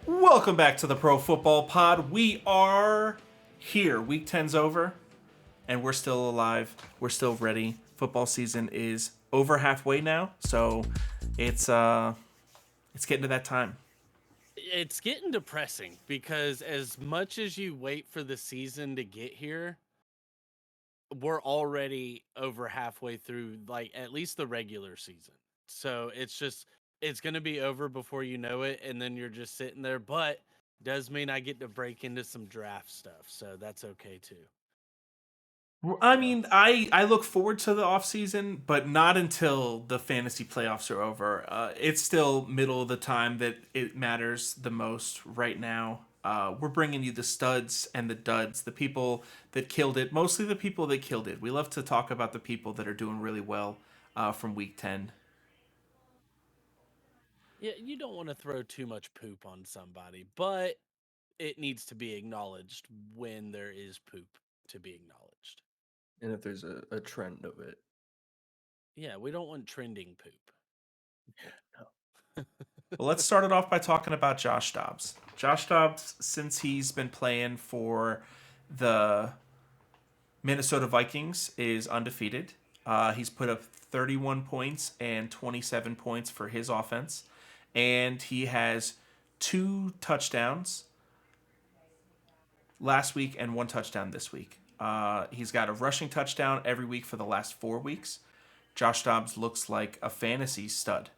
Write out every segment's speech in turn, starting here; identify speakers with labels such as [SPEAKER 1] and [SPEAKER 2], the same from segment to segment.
[SPEAKER 1] Welcome back to the Pro Football Pod. We are here. Week 10's over, and we're still alive. We're still ready. Football season is over halfway now, so it's getting to that time.
[SPEAKER 2] It's getting depressing because as much as you wait for the season to get here, we're already over halfway through, like at least the regular season. So it's going to be over before you know it, and then you're just sitting there. But does mean I get to break into some draft stuff, so that's okay too.
[SPEAKER 1] I mean, I look forward to the off season, but not until the fantasy playoffs are over. It's still middle of the time that it matters the most right now. We're bringing you the studs and the duds, the people that killed it, mostly the people that killed it. We love to talk about the people that are doing really well from week 10.
[SPEAKER 2] Yeah, you don't want to throw too much poop on somebody, but it needs to be acknowledged when there is poop to be acknowledged.
[SPEAKER 3] And if there's a trend of it.
[SPEAKER 2] Yeah, we don't want trending poop.
[SPEAKER 1] Well, let's start it off by talking about Josh Dobbs. Josh Dobbs, since he's been playing for the Minnesota Vikings, is undefeated. He's put up 31 points and 27 points for his offense, and he has 2 touchdowns last week and 1 touchdown this week. He's got a rushing touchdown every week for the last 4 weeks. Josh Dobbs looks like a fantasy stud.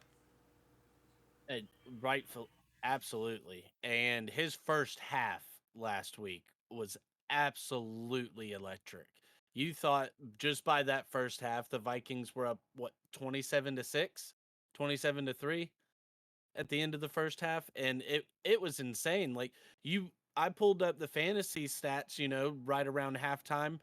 [SPEAKER 2] Uh, Rightful, absolutely. And his first half last week was absolutely electric. You thought just by that first half, the Vikings were up, what, 27-6, 27-3 at the end of the first half. And it was insane. I pulled up the fantasy stats, right around halftime.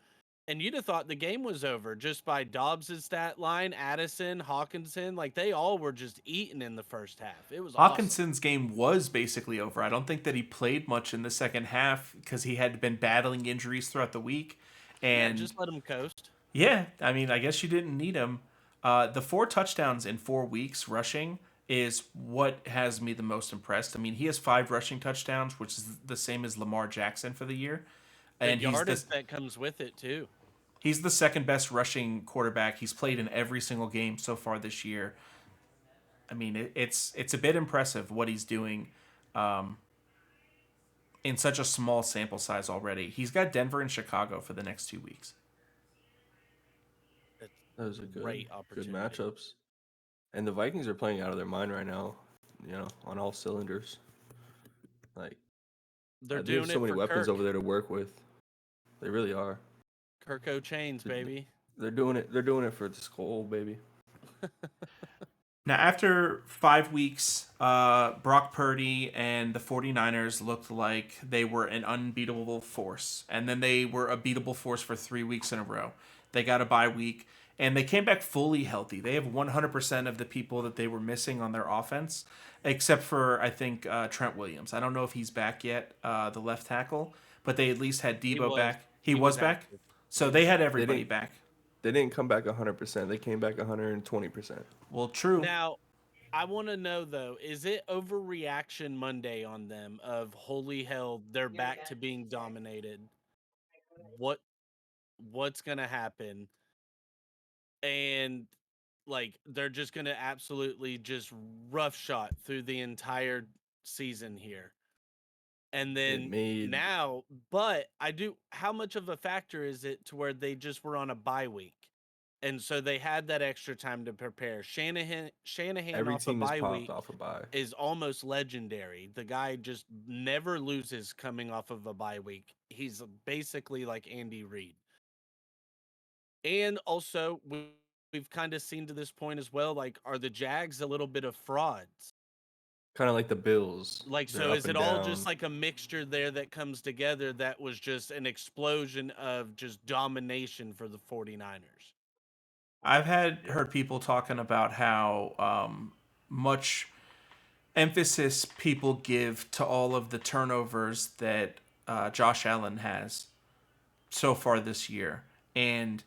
[SPEAKER 2] And you'd have thought the game was over just by Dobbs' stat line, Addison, Hawkinson. Like they all were just eating in the first half. It was awesome.
[SPEAKER 1] Hawkinson's game was basically over. I don't think that he played much in the second half because he had been battling injuries throughout the week.
[SPEAKER 2] Yeah,
[SPEAKER 1] And
[SPEAKER 2] just let him coast.
[SPEAKER 1] yeah, I mean, I guess you didn't need him. The 4 touchdowns in 4 weeks rushing is what has me the most impressed. I mean, he has 5 rushing touchdowns, which is the same as Lamar Jackson for the year,
[SPEAKER 2] The
[SPEAKER 1] and
[SPEAKER 2] yardage that comes with it too.
[SPEAKER 1] he's the second best rushing quarterback. He's played in every single game so far this year. I mean, it's a bit impressive what he's doing in such a small sample size already. He's got Denver and Chicago for the next 2 weeks.
[SPEAKER 2] It's
[SPEAKER 3] Those are
[SPEAKER 2] great
[SPEAKER 3] good
[SPEAKER 2] opportunity.
[SPEAKER 3] matchups. And the Vikings are playing out of their mind right now, on all cylinders. Like
[SPEAKER 2] They're
[SPEAKER 3] they have
[SPEAKER 2] doing
[SPEAKER 3] so
[SPEAKER 2] it
[SPEAKER 3] many
[SPEAKER 2] for
[SPEAKER 3] weapons
[SPEAKER 2] Kirk.
[SPEAKER 3] over there to work with. They really are.
[SPEAKER 2] Kirk O'Chains, baby.
[SPEAKER 3] They're doing it. They're doing it for the skull, baby.
[SPEAKER 1] Now, after 5 weeks, Brock Purdy and the 49ers looked like they were an unbeatable force. And then they were a beatable force for 3 weeks in a row. They got a bye week, and they came back fully healthy. They have 100% of the people that they were missing on their offense, except for, I think, Trent Williams. I don't know if he's back yet, the left tackle, but they at least had
[SPEAKER 2] He
[SPEAKER 1] Debo
[SPEAKER 2] was
[SPEAKER 1] back. He
[SPEAKER 2] he
[SPEAKER 1] was
[SPEAKER 2] was
[SPEAKER 1] back.
[SPEAKER 2] active.
[SPEAKER 1] So
[SPEAKER 2] Yeah.
[SPEAKER 1] they had
[SPEAKER 3] They
[SPEAKER 1] everybody
[SPEAKER 3] didn't.
[SPEAKER 1] back.
[SPEAKER 3] They didn't come back 100%. They came back 120%.
[SPEAKER 1] Well, true.
[SPEAKER 2] Now, I want to know though, is it overreaction Monday on them of holy hell, they're back to being dominated? What what's gonna happen? And like they're just gonna absolutely just roughshod through the entire season here. And
[SPEAKER 3] It
[SPEAKER 2] then
[SPEAKER 3] made
[SPEAKER 2] now, but I do, how much of a factor is it to where they just were on a bye week? And so they had that extra time to prepare. Shanahan
[SPEAKER 3] every
[SPEAKER 2] off a
[SPEAKER 3] team is
[SPEAKER 2] bye
[SPEAKER 3] popped
[SPEAKER 2] week
[SPEAKER 3] off a bye.
[SPEAKER 2] is almost legendary. The guy just never loses coming off of a bye week. He's basically like Andy Reid. And also, we've kind of seen to this point as well, like, are the Jags a little bit of frauds?
[SPEAKER 3] Kind of like the Bills.
[SPEAKER 2] Like,
[SPEAKER 3] They're
[SPEAKER 2] so
[SPEAKER 3] up
[SPEAKER 2] is it
[SPEAKER 3] and
[SPEAKER 2] all just
[SPEAKER 3] down.
[SPEAKER 2] like a mixture there that comes together that was just an explosion of just domination for the 49ers?
[SPEAKER 1] I've heard people talking about how much emphasis people give to all of the turnovers that Josh Allen has so far this year, and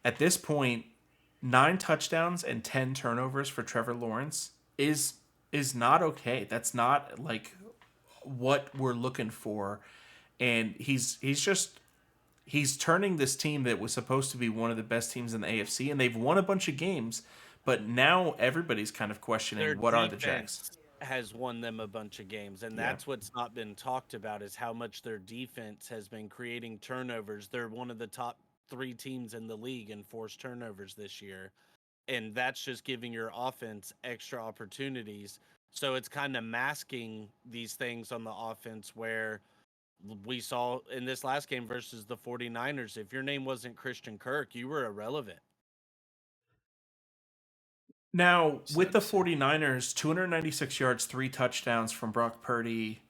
[SPEAKER 1] at this point, 9 touchdowns and 10 turnovers for Trevor Lawrence is not okay. That's not like what we're looking for, and he's turning this team that was supposed to be one of the best teams in the AFC, and they've won a bunch of games, but now everybody's kind of questioning
[SPEAKER 2] Their
[SPEAKER 1] what are the Jags.
[SPEAKER 2] defense has won them a bunch of games, and
[SPEAKER 1] Yeah.
[SPEAKER 2] that's what's not been talked about is how much their defense has been creating turnovers. They're one of the top 3 teams in the league in forced turnovers this year, and that's just giving your offense extra opportunities. So it's kind of masking these things on the offense where we saw in this last game versus the 49ers, if your name wasn't Christian Kirk, you were irrelevant.
[SPEAKER 1] Now, with
[SPEAKER 3] Sad
[SPEAKER 1] the
[SPEAKER 3] to see.
[SPEAKER 1] 49ers, 296 yards, 3 touchdowns from Brock Purdy,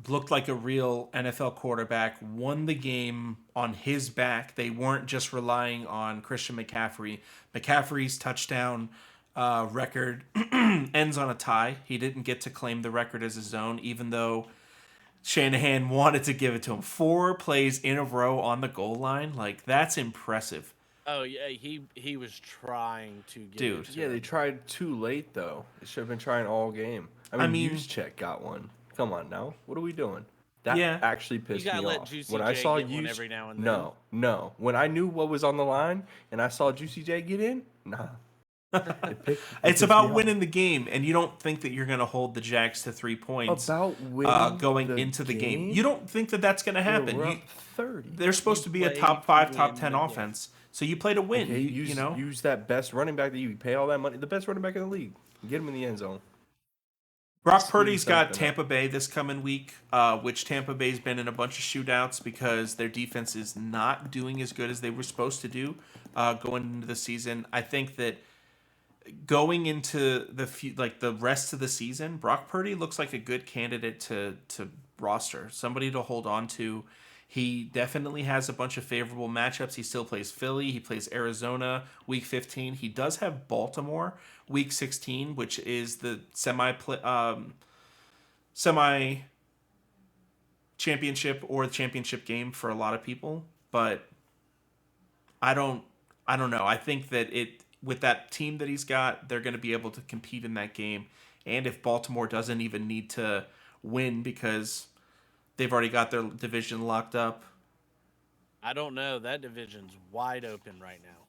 [SPEAKER 1] looked like a real NFL quarterback, won the game on his back. They weren't just relying on Christian McCaffrey. McCaffrey's touchdown record ends on a tie. He didn't get to claim the record as his own, even though Shanahan wanted to give it to him. 4 plays in a row on the goal line. Like, that's impressive.
[SPEAKER 2] Oh yeah, he was trying to get
[SPEAKER 1] Dude.
[SPEAKER 2] it to
[SPEAKER 3] Yeah, they
[SPEAKER 2] him.
[SPEAKER 3] tried too late though. They should have been trying all game. I mean, Juszczyk got one. Come on now, what are we doing? That
[SPEAKER 1] Yeah.
[SPEAKER 3] actually pissed me
[SPEAKER 2] gotta let
[SPEAKER 3] off.
[SPEAKER 2] Juicy
[SPEAKER 3] When I
[SPEAKER 2] J
[SPEAKER 3] saw
[SPEAKER 2] get one
[SPEAKER 3] Juice,
[SPEAKER 2] every now and then.
[SPEAKER 3] no. When I knew what was on the line and I saw Juicy J get in, nah.
[SPEAKER 1] It's
[SPEAKER 3] pissed
[SPEAKER 1] about
[SPEAKER 3] me off.
[SPEAKER 1] winning the game, and you don't think that you're going to hold the Jags to 3 points
[SPEAKER 3] About winning
[SPEAKER 1] going into the game. You don't think that that's going to
[SPEAKER 3] Yeah,
[SPEAKER 1] happen.
[SPEAKER 3] we're
[SPEAKER 1] You,
[SPEAKER 3] up 30.
[SPEAKER 1] they're supposed to be a
[SPEAKER 2] play
[SPEAKER 1] top
[SPEAKER 2] to
[SPEAKER 1] 5,
[SPEAKER 2] win
[SPEAKER 1] top 10
[SPEAKER 2] the game.
[SPEAKER 1] offense. So you play to win.
[SPEAKER 3] Okay,
[SPEAKER 1] you know.
[SPEAKER 3] use that best running back that you pay all that money. The best running back in the league. Get him in the end zone.
[SPEAKER 1] Brock
[SPEAKER 3] Speed
[SPEAKER 1] Purdy's got
[SPEAKER 3] something
[SPEAKER 1] Tampa Bay this coming week, which Tampa Bay's been in a bunch of shootouts because their defense is not doing as good as they were supposed to do going into the season. I think that going into the rest of the season, Brock Purdy looks like a good candidate to roster, somebody to hold on to. He definitely has a bunch of favorable matchups. He still plays Philly. He plays Arizona week 15. He does have Baltimore week 16, which is the semi championship or the championship game for a lot of people. But I don't know. I think that with that team that he's got, they're going to be able to compete in that game. And if Baltimore doesn't even need to win because they've already got their division locked up,
[SPEAKER 2] I don't know. That division's wide open right now.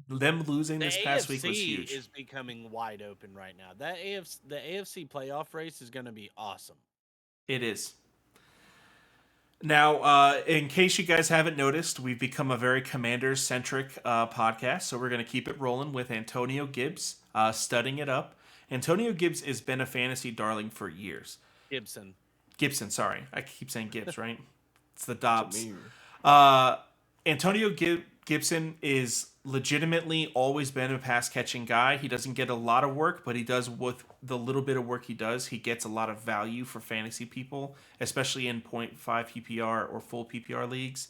[SPEAKER 1] them losing
[SPEAKER 2] The
[SPEAKER 1] this past week was
[SPEAKER 2] AFC
[SPEAKER 1] huge.
[SPEAKER 2] is becoming wide open right now. The AFC playoff race is going to be awesome.
[SPEAKER 1] It is. Now, in case you guys haven't noticed, we've become a very Commanders-centric podcast, so we're going to keep it rolling with Antonio Gibbs studying it up. Antonio Gibbs has been a fantasy darling for years. Gibson, sorry. I keep saying Gibbs, right? It's the Dobbs. Antonio Gibson is legitimately always been a pass-catching guy. He doesn't get a lot of work, but he does, with the little bit of work he does, he gets a lot of value for fantasy people, especially in 0.5 PPR or full PPR leagues.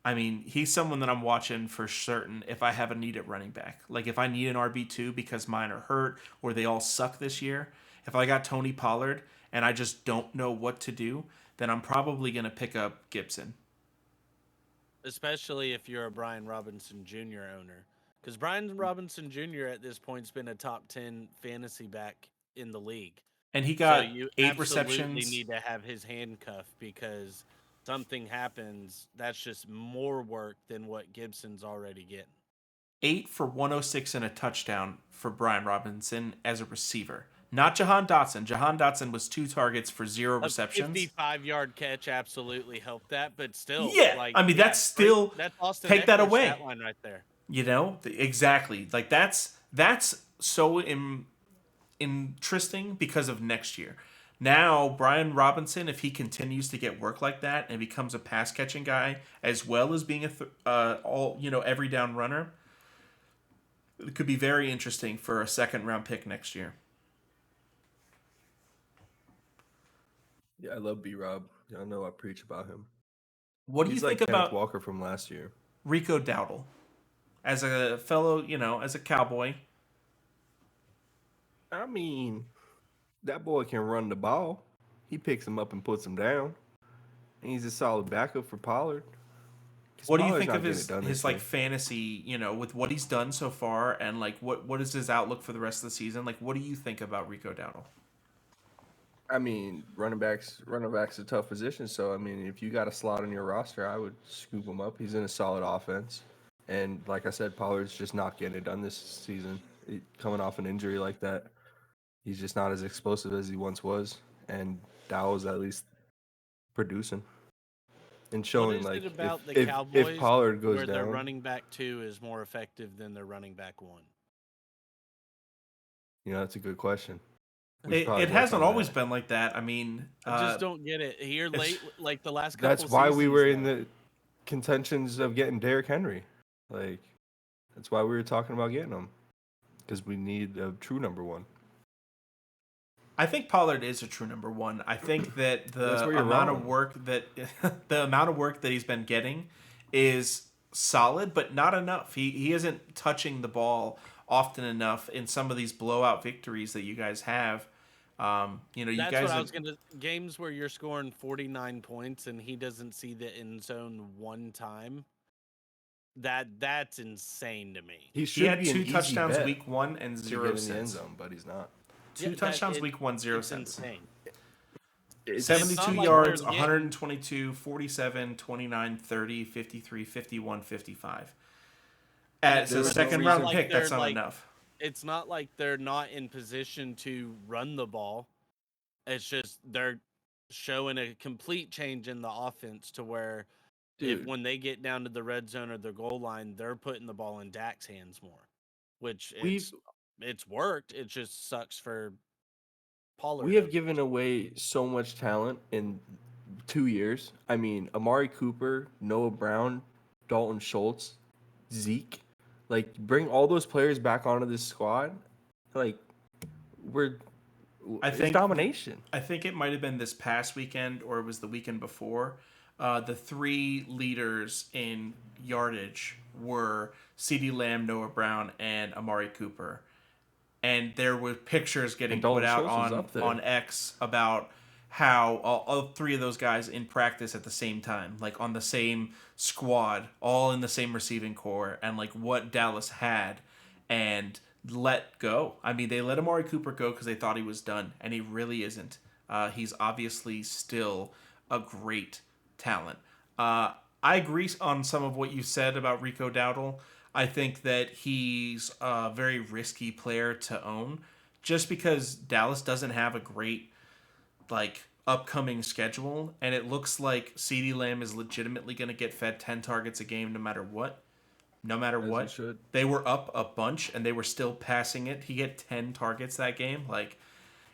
[SPEAKER 1] I mean, he's someone that I'm watching for certain if I have a need at running back. Like, if I need an RB2 because mine are hurt or they all suck this year, if I got Tony Pollard and I just don't know what to do, then I'm probably going to pick up Gibson.
[SPEAKER 2] Especially if you're a Brian Robinson Jr. owner. Because Brian Robinson Jr. at this point's been a top 10 fantasy back in the league.
[SPEAKER 1] And he got
[SPEAKER 2] so you
[SPEAKER 1] 8
[SPEAKER 2] absolutely
[SPEAKER 1] receptions.
[SPEAKER 2] need to have his handcuff because something happens. That's just more work than what Gibson's already getting.
[SPEAKER 1] 8 for 106 and a touchdown for Brian Robinson as a receiver. Not Jahan Dotson. Jahan Dotson was 2 targets for 0 receptions.
[SPEAKER 2] A 55-yard catch absolutely helped that, but still,
[SPEAKER 1] yeah, I mean that's still
[SPEAKER 2] that's Austin
[SPEAKER 1] take that
[SPEAKER 2] Eckler's
[SPEAKER 1] away.
[SPEAKER 2] stat line right there.
[SPEAKER 1] You know, exactly. Like that's so interesting because of next year. Now, Brian Robinson, if he continues to get work like that and becomes a pass catching guy as well as being every down runner, it could be very interesting for a second round pick next year.
[SPEAKER 3] Yeah, I love B-Rob. I know I preach about him.
[SPEAKER 1] What do you think
[SPEAKER 3] Kenneth
[SPEAKER 1] about
[SPEAKER 3] Walker from last year?
[SPEAKER 1] Rico Dowdle as a fellow, as a Cowboy?
[SPEAKER 3] I mean, that boy can run the ball. He picks him up and puts him down. And he's a solid backup for Pollard.
[SPEAKER 1] What do you think of his fantasy, with what he's done so far, and like what is his outlook for the rest of the season? Like, what do you think about Rico Dowdle?
[SPEAKER 3] I mean, running back's a tough position. So I mean, if you got a slot on your roster, I would scoop him up. He's in a solid offense, and like I said, Pollard's just not getting it done this season. Coming off an injury like that, he's just not as explosive as he once was. And Dowell's at least producing and
[SPEAKER 2] What
[SPEAKER 3] showing
[SPEAKER 2] is it
[SPEAKER 3] like
[SPEAKER 2] about the
[SPEAKER 3] if
[SPEAKER 2] Cowboys
[SPEAKER 3] Pollard goes
[SPEAKER 2] where their
[SPEAKER 3] down,
[SPEAKER 2] running back 2 is more effective than their running back 1?
[SPEAKER 3] that's a good question. We should
[SPEAKER 1] It,
[SPEAKER 3] probably
[SPEAKER 1] it
[SPEAKER 3] work
[SPEAKER 1] hasn't
[SPEAKER 3] on
[SPEAKER 1] always
[SPEAKER 3] that.
[SPEAKER 1] been like that. I mean,
[SPEAKER 2] I just don't get it. Here
[SPEAKER 1] it's-
[SPEAKER 2] late, like the last
[SPEAKER 3] That's
[SPEAKER 2] couple
[SPEAKER 3] why we
[SPEAKER 2] seasons
[SPEAKER 3] were in
[SPEAKER 2] now.
[SPEAKER 3] the contentions of getting Derrick Henry. Like, that's why we were talking about getting him, because we need a true number one.
[SPEAKER 1] I think Pollard is a true number one. I think that
[SPEAKER 3] That's
[SPEAKER 1] the
[SPEAKER 3] where you're
[SPEAKER 1] amount
[SPEAKER 3] wrong.
[SPEAKER 1] of work that the amount of work that he's been getting is solid, but not enough. He isn't touching the ball often enough in some of these blowout victories that you guys have. You
[SPEAKER 2] That's
[SPEAKER 1] guys
[SPEAKER 2] what I
[SPEAKER 1] have,
[SPEAKER 2] was gonna. Games where you're scoring 49 points and he doesn't see the end zone one time. That's insane to me.
[SPEAKER 3] He
[SPEAKER 1] he
[SPEAKER 3] should
[SPEAKER 1] had
[SPEAKER 3] be an
[SPEAKER 1] 2
[SPEAKER 3] easy
[SPEAKER 1] touchdowns
[SPEAKER 3] bet
[SPEAKER 1] week 1 and
[SPEAKER 3] to
[SPEAKER 1] 0
[SPEAKER 3] get in the end
[SPEAKER 1] cents.
[SPEAKER 3] zone, but he's not.
[SPEAKER 1] 2
[SPEAKER 2] Yeah,
[SPEAKER 1] touchdowns week 1, 0
[SPEAKER 2] it's
[SPEAKER 1] cents.
[SPEAKER 2] insane.
[SPEAKER 3] It's,
[SPEAKER 1] 72
[SPEAKER 2] like
[SPEAKER 1] yards,
[SPEAKER 2] they're getting-
[SPEAKER 1] 122, 47, 29, 30, 53, 51, 55. As a
[SPEAKER 3] There's no
[SPEAKER 1] second
[SPEAKER 3] reason-
[SPEAKER 1] round
[SPEAKER 2] like
[SPEAKER 1] pick, that's
[SPEAKER 2] they're
[SPEAKER 1] not
[SPEAKER 2] like-
[SPEAKER 1] enough.
[SPEAKER 2] It's not like they're not in position to run the ball. It's just they're showing a complete change in the offense to where if
[SPEAKER 3] Dude,
[SPEAKER 2] when they get down to the red zone or the goal line, they're putting the ball in Dak's hands more, which it's worked. It just sucks for Pollard.
[SPEAKER 3] we have given away so much talent in 2 years. I mean, Amari Cooper, Noah Brown, Dalton Schultz, Zeke. Like, bring all those players back onto this squad. Like,
[SPEAKER 1] I
[SPEAKER 3] it's
[SPEAKER 1] think
[SPEAKER 3] domination.
[SPEAKER 1] I think it might have been this past weekend or it was the weekend before. The 3 leaders in yardage were CeeDee Lamb, Noah Brown, and Amari Cooper. And there were pictures getting
[SPEAKER 3] And Dalton
[SPEAKER 1] put out
[SPEAKER 3] Schultz was up there.
[SPEAKER 1] on X about how all 3 of those guys in practice at the same time, like on the same squad, all in the same receiving core, and like what Dallas had and let go. I mean, they let Amari Cooper go because they thought he was done, and he really isn't. He's obviously still a great talent. I agree on some of what you said about Rico Dowdle. I think that he's a very risky player to own just because Dallas doesn't have a great like upcoming schedule, and it looks like CeeDee Lamb is legitimately going to get fed 10 targets a game no matter what. No matter
[SPEAKER 3] As he
[SPEAKER 1] what.
[SPEAKER 3] should.
[SPEAKER 1] They were up a bunch and they were still passing it. He had 10 targets that game. Like,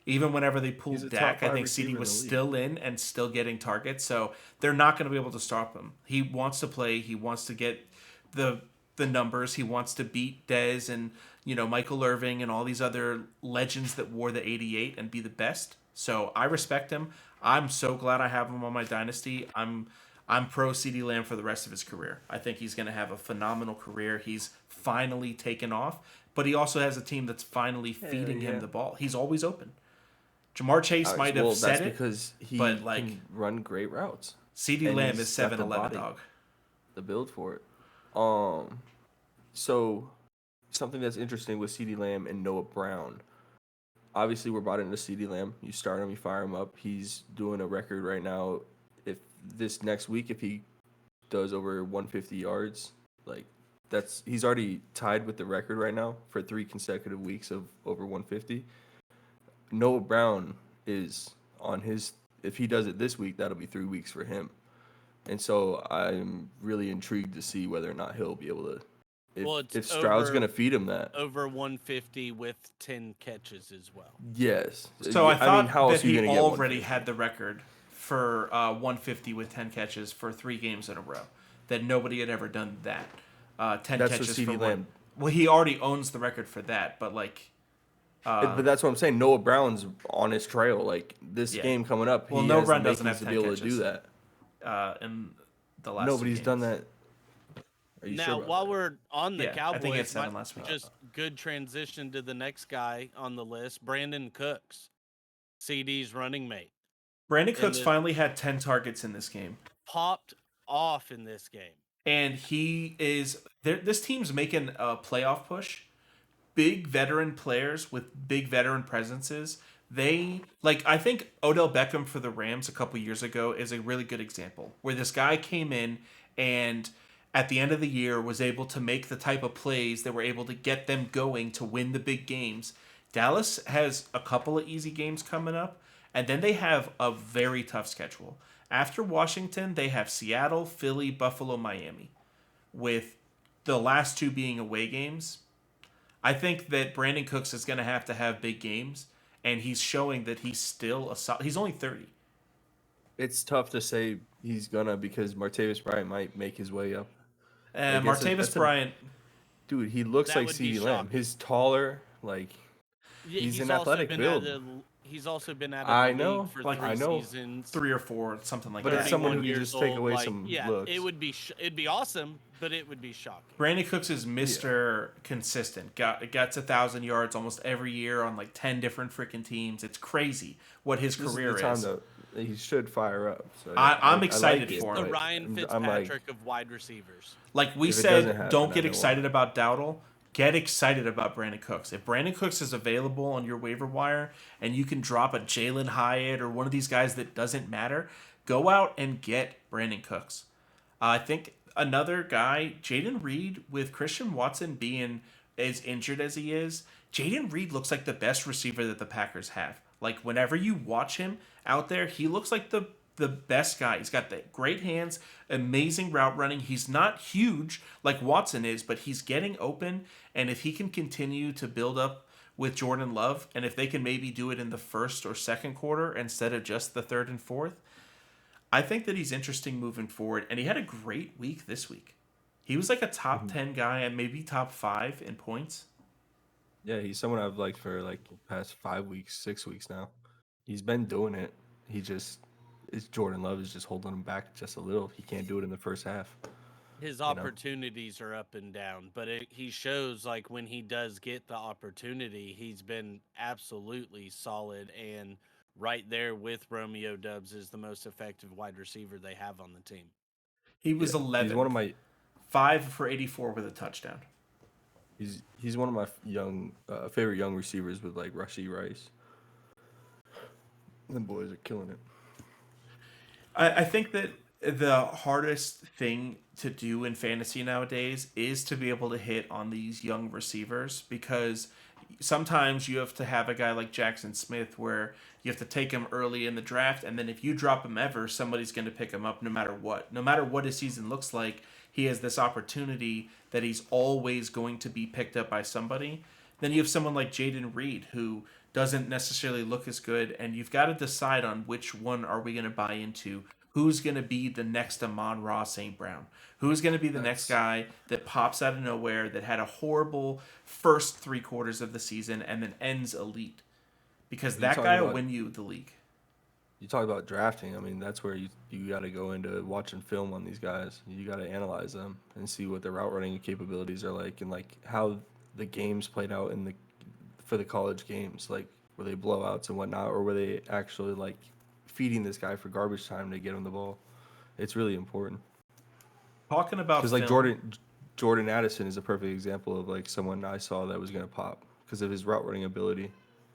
[SPEAKER 1] even whenever they
[SPEAKER 3] He's
[SPEAKER 1] pulled
[SPEAKER 3] a
[SPEAKER 1] Dak,
[SPEAKER 3] top
[SPEAKER 1] I
[SPEAKER 3] 5
[SPEAKER 1] think
[SPEAKER 3] receiver
[SPEAKER 1] CD
[SPEAKER 3] in
[SPEAKER 1] was
[SPEAKER 3] the league.
[SPEAKER 1] still in and still getting targets. So they're not going to be able to stop him. He wants to play. He wants to get the numbers. He wants to beat Dez and Michael Irving and all these other legends that wore the 88 and be the best. So I respect him. I'm so glad I have him on my dynasty. I'm pro CD Lamb for the rest of his career. I think he's going to have a phenomenal career. He's finally taken off, but he also has a team that's finally feeding him the ball. He's always open. Jamar Chase might have said
[SPEAKER 3] that's
[SPEAKER 1] it,
[SPEAKER 3] because he
[SPEAKER 1] but like
[SPEAKER 3] can run great routes.
[SPEAKER 1] CD
[SPEAKER 3] and
[SPEAKER 1] Lamb
[SPEAKER 3] he's
[SPEAKER 1] is
[SPEAKER 3] got the
[SPEAKER 1] 7'11",
[SPEAKER 3] body.
[SPEAKER 1] dog.
[SPEAKER 3] The build for it. So something that's interesting with CeeDee Lamb and Noah Brown. Obviously, we're bought into CeeDee Lamb. You start him, you fire him up. He's doing a record right now. If this next week, if he does over 150 yards, like he's already tied with the record right now for 3 consecutive weeks of over 150. Noah Brown is on his. If he does it this week, that'll be 3 weeks for him. And so I'm really intrigued to see whether or not he'll be able to. If Stroud's going to feed him that.
[SPEAKER 2] Over 150 with 10 catches as well.
[SPEAKER 3] Yes.
[SPEAKER 1] So I thought
[SPEAKER 3] how
[SPEAKER 1] that
[SPEAKER 3] else are you
[SPEAKER 1] he
[SPEAKER 3] gonna get
[SPEAKER 1] already
[SPEAKER 3] 150?
[SPEAKER 1] had the record for 150 with 10 catches for 3 games in a row. That nobody had ever done that. 10
[SPEAKER 3] That's for
[SPEAKER 1] catches
[SPEAKER 3] CeeDee
[SPEAKER 1] for
[SPEAKER 3] Lamb.
[SPEAKER 1] one. Well, he already owns the record for that, but like.
[SPEAKER 3] But that's what I'm saying. Noah Brown's on his trail. Like this
[SPEAKER 1] Yeah.
[SPEAKER 3] game coming up,
[SPEAKER 1] Well,
[SPEAKER 3] he
[SPEAKER 1] Noah
[SPEAKER 3] has
[SPEAKER 1] Brown
[SPEAKER 3] the
[SPEAKER 1] doesn't
[SPEAKER 3] makings
[SPEAKER 1] have
[SPEAKER 3] to be
[SPEAKER 1] 10
[SPEAKER 3] able to do
[SPEAKER 1] catches.
[SPEAKER 3] that.
[SPEAKER 1] In the last
[SPEAKER 3] Nobody's
[SPEAKER 1] 2
[SPEAKER 3] done
[SPEAKER 1] games.
[SPEAKER 3] that. Are you
[SPEAKER 2] Now,
[SPEAKER 3] sure about
[SPEAKER 2] while
[SPEAKER 3] that?
[SPEAKER 2] we're on the
[SPEAKER 1] Yeah, I think he had
[SPEAKER 2] Cowboys,
[SPEAKER 1] 7 last week.
[SPEAKER 2] just good transition to the next guy on the list, Brandon Cooks, CD's running mate.
[SPEAKER 1] Brandon
[SPEAKER 2] And
[SPEAKER 1] Cooks
[SPEAKER 2] the-
[SPEAKER 1] finally had 10 targets in this game.
[SPEAKER 2] Popped off in this game.
[SPEAKER 1] And he is this team's making a playoff push. Big veteran players with big veteran presences I think Odell Beckham for the Rams a couple years ago is a really good example where this guy came in and at the end of the year was able to make the type of plays that were able to get them going to win the big games. Dallas has a couple of easy games coming up, and then they have a very tough schedule. After Washington, they have Seattle, Philly, Buffalo, Miami, with the last two being away games. I think that Brandon Cooks is going to have big games, and he's showing that he's still he's only 30.
[SPEAKER 3] It's tough to say he's gonna because Martavis Bryant might make his way up. Like
[SPEAKER 1] Martavis Bryant,
[SPEAKER 3] dude. He looks
[SPEAKER 2] That
[SPEAKER 3] like
[SPEAKER 2] would be
[SPEAKER 3] CeeDee Lamb.
[SPEAKER 2] shocking.
[SPEAKER 3] He's taller. Like
[SPEAKER 2] Yeah,
[SPEAKER 3] he's an athletic build.
[SPEAKER 2] He's also been out
[SPEAKER 3] I
[SPEAKER 2] of the league
[SPEAKER 3] know,
[SPEAKER 2] for
[SPEAKER 1] like,
[SPEAKER 2] 3
[SPEAKER 3] I know.
[SPEAKER 2] seasons.
[SPEAKER 1] 3 or 4, something like
[SPEAKER 3] But
[SPEAKER 1] that.
[SPEAKER 3] it's someone
[SPEAKER 2] 31
[SPEAKER 3] who can
[SPEAKER 2] years
[SPEAKER 3] just take
[SPEAKER 2] old,
[SPEAKER 3] away
[SPEAKER 2] like,
[SPEAKER 3] some
[SPEAKER 2] yeah,
[SPEAKER 3] looks.
[SPEAKER 2] it'd be awesome, but it would be shocking.
[SPEAKER 1] Brandon Cooks is Mr. Consistent. Gets 1,000 yards almost every year on like 10 different freaking teams. It's crazy what his
[SPEAKER 3] This
[SPEAKER 1] career
[SPEAKER 3] is the time
[SPEAKER 1] is.
[SPEAKER 3] though. He should fire up. So
[SPEAKER 1] I'm excited
[SPEAKER 3] like it,
[SPEAKER 1] for
[SPEAKER 2] The
[SPEAKER 1] him.
[SPEAKER 3] but
[SPEAKER 2] Ryan
[SPEAKER 3] I'm like,
[SPEAKER 2] Fitzpatrick of wide receivers.
[SPEAKER 1] Like we
[SPEAKER 3] If it doesn't
[SPEAKER 1] said,
[SPEAKER 3] happen,
[SPEAKER 1] don't
[SPEAKER 3] I
[SPEAKER 1] get
[SPEAKER 3] don't
[SPEAKER 1] excited about Dowdle. Get excited about Brandon Cooks. If Brandon Cooks is available on your waiver wire and you can drop a Jalen Hyatt or one of these guys that doesn't matter, go out and get Brandon Cooks. I think another guy, Jaden Reed, with Christian Watson being as injured as he is, Jaden Reed looks like the best receiver that the Packers have. Like whenever you watch him out there, he looks like the best guy. He's got the great hands, amazing route running. He's not huge like Watson is, but he's getting open. And if he can continue to build up with Jordan Love, and if they can maybe do it in the first or second quarter instead of just the third and fourth, I think that he's interesting moving forward. And he had a great week this week. He was like a top 10 guy and maybe top 5 in points.
[SPEAKER 3] yeah, he's someone I've liked for like the past 5 weeks, 6 weeks now. He's been doing it. He just Jordan Love is just holding him back just a little. He can't do it in the first half.
[SPEAKER 2] His
[SPEAKER 3] know?
[SPEAKER 2] opportunities are up and down, but he shows like when he does get the opportunity, he's been absolutely solid and right there with Romeo Dobbs is the most effective wide receiver they have on the team.
[SPEAKER 1] He was
[SPEAKER 3] Yeah,
[SPEAKER 1] 11.
[SPEAKER 3] he's one of my
[SPEAKER 1] 5 for 84 with a touchdown.
[SPEAKER 3] he's one of my favorite young receivers with like Rashee Rice. Them boys are killing it.
[SPEAKER 1] I think that the hardest thing to do in fantasy nowadays is to be able to hit on these young receivers because sometimes you have to have a guy like Jackson Smith where you have to take him early in the draft, and then if you drop him ever, somebody's going to pick him up no matter what. No matter what his season looks like, he has this opportunity that he's always going to be picked up by somebody. Then you have someone like Jaden Reed who doesn't necessarily look as good, and you've got to decide on which one are we going to buy into. Who's going to be the next Amon-Ra St. Brown? Who's going to be the next guy that pops out of nowhere that had a horrible first 3 quarters of the season and then ends elite? Because that guy will win you the league.
[SPEAKER 3] You talk about drafting. I mean, that's where you got to go into watching film on these guys. You got to analyze them and see what their route running capabilities are like, and like how the games played out for the college games. Like, were they blowouts and whatnot, or were they actually like feeding this guy for garbage time to get him the ball? It's really important.
[SPEAKER 1] Talking about
[SPEAKER 3] because like Jordan Addison is a perfect example of like someone I saw that was gonna pop because of his route running ability.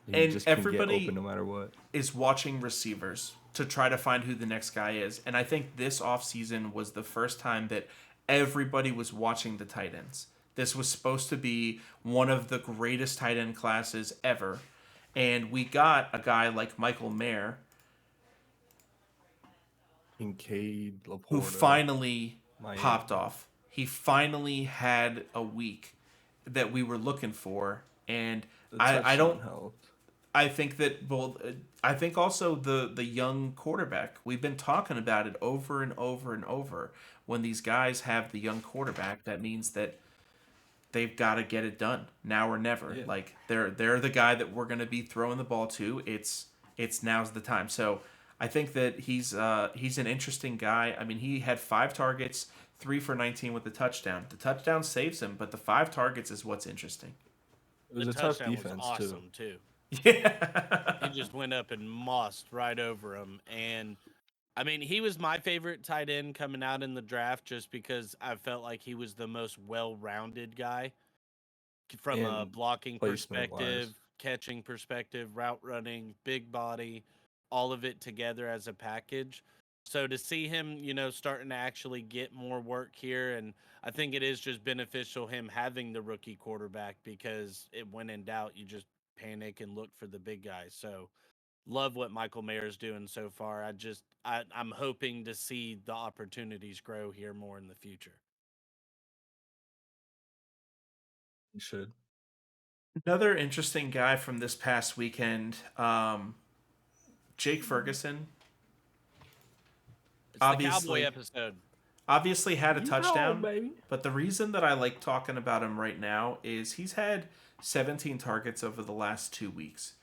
[SPEAKER 3] He
[SPEAKER 1] and
[SPEAKER 3] just can get
[SPEAKER 1] everybody
[SPEAKER 3] open no matter what.
[SPEAKER 1] is watching receivers to try to find who the next guy is. And I think this offseason was the first time that everybody was watching the tight ends. This was supposed to be one of the greatest tight end classes ever. And we got a guy like Michael Mayer
[SPEAKER 3] Kincaid, Laporta,
[SPEAKER 1] who finally
[SPEAKER 3] Miami.
[SPEAKER 1] popped off. He finally had a week that we were looking for. And I don't
[SPEAKER 3] helped.
[SPEAKER 1] I think that I think also the young quarterback. We've been talking about it over and over and over. When these guys have the young quarterback, that means that they've got to get it done now or never.
[SPEAKER 3] Yeah.
[SPEAKER 1] Like they're the guy that we're going to be throwing the ball to. It's now's the time. So I think that he's an interesting guy. I mean, he had 5 targets, 3 for 19 with the touchdown. The touchdown saves him, but the 5 targets is what's interesting.
[SPEAKER 3] It was
[SPEAKER 2] The
[SPEAKER 3] a tough
[SPEAKER 2] touchdown
[SPEAKER 3] defense
[SPEAKER 2] was awesome too.
[SPEAKER 1] Yeah.
[SPEAKER 2] He just went up and mossed right over him. And I mean, he was my favorite tight end coming out in the draft just because I felt like he was the most well-rounded guy from a
[SPEAKER 3] And
[SPEAKER 2] blocking
[SPEAKER 3] placement-wise.
[SPEAKER 2] perspective, catching perspective, route running, big body, all of it together as a package. So to see him, starting to actually get more work here, and I think it is just beneficial him having the rookie quarterback because when in doubt, you just panic and look for the big guys. So love what Michael Mayer is doing so far. I'm hoping to see the opportunities grow here more in the future.
[SPEAKER 3] You should.
[SPEAKER 1] Another interesting guy from this past weekend, Jake Ferguson.
[SPEAKER 2] It's the Cowboy episode.
[SPEAKER 1] Obviously had a touchdown,
[SPEAKER 3] baby.
[SPEAKER 1] but the reason that I like talking about him right now is he's had 17 targets over the last 2 weeks.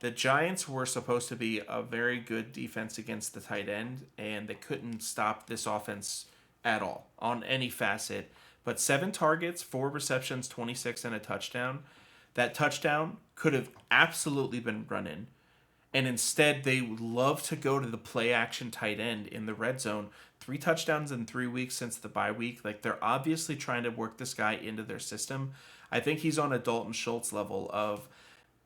[SPEAKER 1] The Giants were supposed to be a very good defense against the tight end, and they couldn't stop this offense at all on any facet. But 7 targets, 4 receptions, 26, and a touchdown. That touchdown could have absolutely been run in. And instead, they love to go to the play action tight end in the red zone. 3 touchdowns in 3 weeks since the bye week. Like, they're obviously trying to work this guy into their system. I think he's on a Dalton Schultz level of,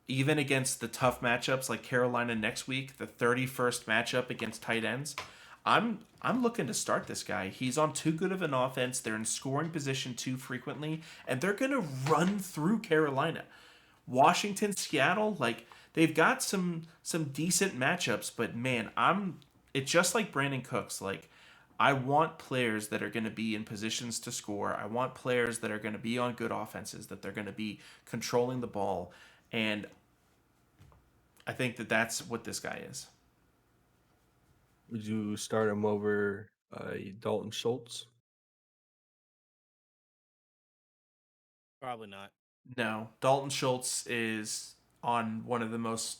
[SPEAKER 1] even against the tough matchups like Carolina next week, the 31st matchup against tight ends. I'm looking to start this guy. He's on too good of an offense. They're in scoring position too frequently, and they're going to run through Carolina. Washington, Seattle, like, they've got some decent matchups, but man, it's just like Brandon Cooks. Like, I want players that are going to be in positions to score. I want players that are going to be on good offenses, that they're going to be controlling the ball, and I think that that's what this guy is.
[SPEAKER 3] Would you start him over Dalton Schultz?
[SPEAKER 2] Probably not.
[SPEAKER 1] No, Dalton Schultz is on one of the most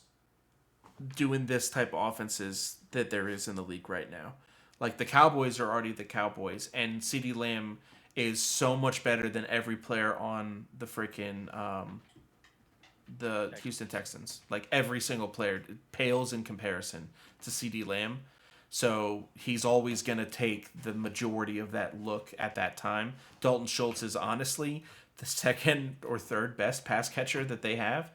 [SPEAKER 1] doing this type of offenses that there is in the league right now. Like, the Cowboys are already the Cowboys, and CeeDee Lamb is so much better than every player on the freaking the Houston Texans. Like, every single player pales in comparison to CeeDee Lamb. So he's always going to take the majority of that look at that time. Dalton Schultz is honestly the second or third best pass catcher that they have.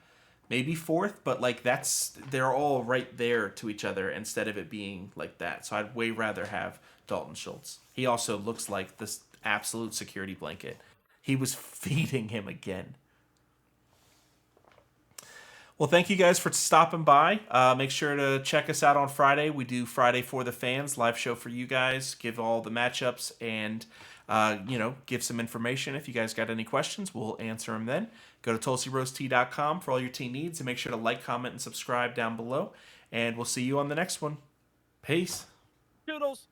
[SPEAKER 1] Maybe fourth, but like, they're all right there to each other instead of it being like that. So I'd way rather have Dalton Schultz. He also looks like this absolute security blanket. He was feeding him again. Well, thank you guys for stopping by. Make sure to check us out on Friday. We do Friday for the Fans, live show for you guys, give all the matchups, and give some information. If you guys got any questions, we'll answer them then. Go to TulsiRoastTea.com for all your tea needs, and make sure to like, comment, and subscribe down below. And we'll see you on the next one. Peace.
[SPEAKER 2] Toodles.